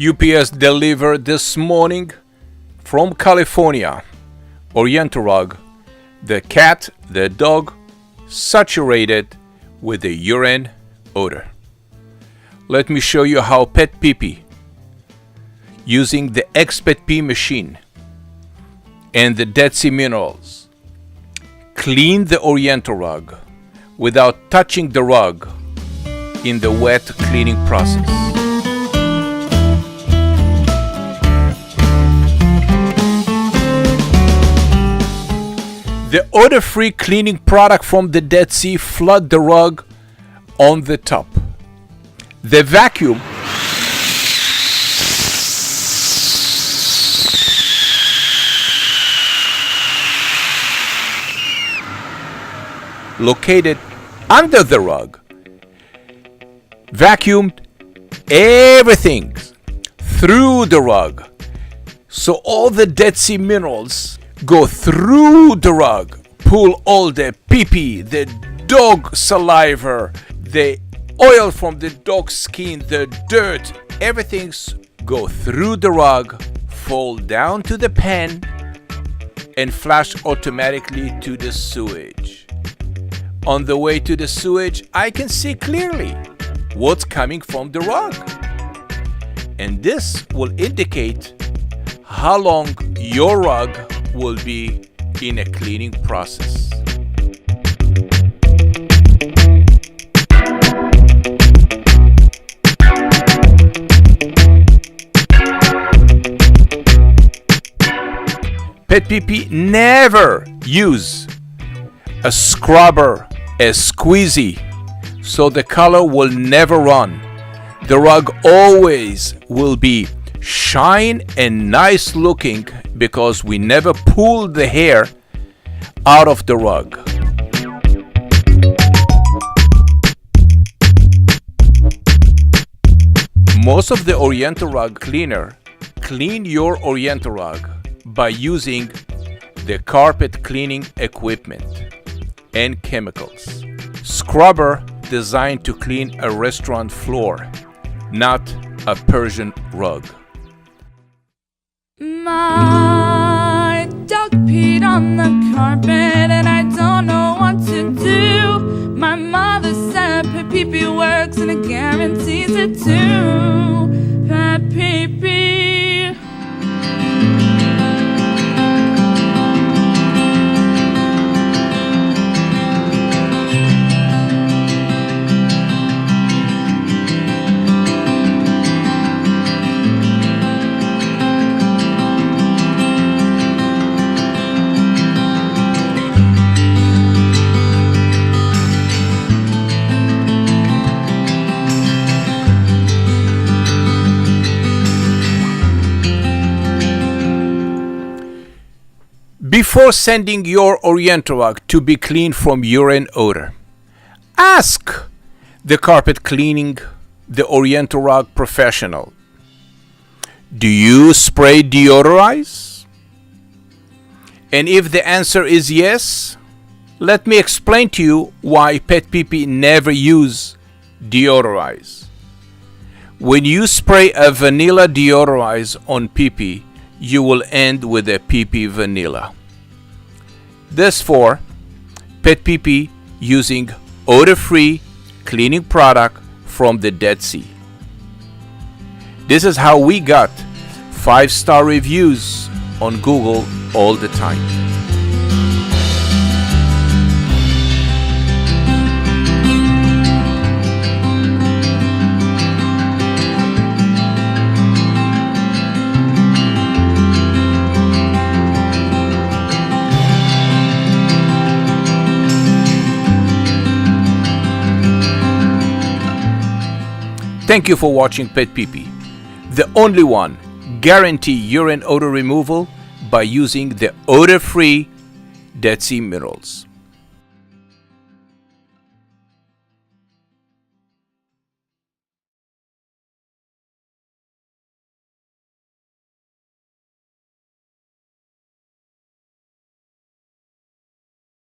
UPS delivered this morning from California. Oriental rug. The cat, the dog, saturated with the urine odor. Let me show you how PetPeePee, using the PetPeePee machine and the Dead Sea minerals, clean the Oriental rug without touching the rug in the wet cleaning process. The odor-free cleaning product from the Dead Sea flood the rug on the top. The vacuum located under the rug vacuumed everything through the rug, so all the Dead Sea minerals go through the rug, pull all the pee-pee, the dog saliva, the oil from the dog's skin, the dirt, everything's go through the rug, fall down to the pan, and flush automatically to the sewage. On the way to the sewage, I can see clearly what's coming from the rug. And this will indicate how long your rug will be in a cleaning process. PetPeePee never use a scrubber, a squeezy, so the color will never run. The rug always will be shine and nice looking because we never pull the hair out of the rug. Most of the Oriental rug cleaner clean your Oriental rug by using the carpet cleaning equipment and chemicals. Scrubber designed to clean a restaurant floor, not a Persian rug. My dog peed on the carpet and I don't know what to do. My mother said PetPeePee works and it guarantees it too. PetPeePee. Before sending your Oriental rug to be cleaned from urine odor, ask the carpet cleaning, the Oriental rug professional, do you spray deodorize? And if the answer is yes, let me explain to you why PetPeePee never use deodorize. When you spray a vanilla deodorize on pee-pee, you will end with a pee-pee vanilla. This for PetPeePee using odor-free cleaning product from the Dead Sea. This is how we got 5-star reviews on Google all the time. Thank you for watching PetPeePee, the only one guarantee urine odor removal by using the odor-free Dead Sea minerals.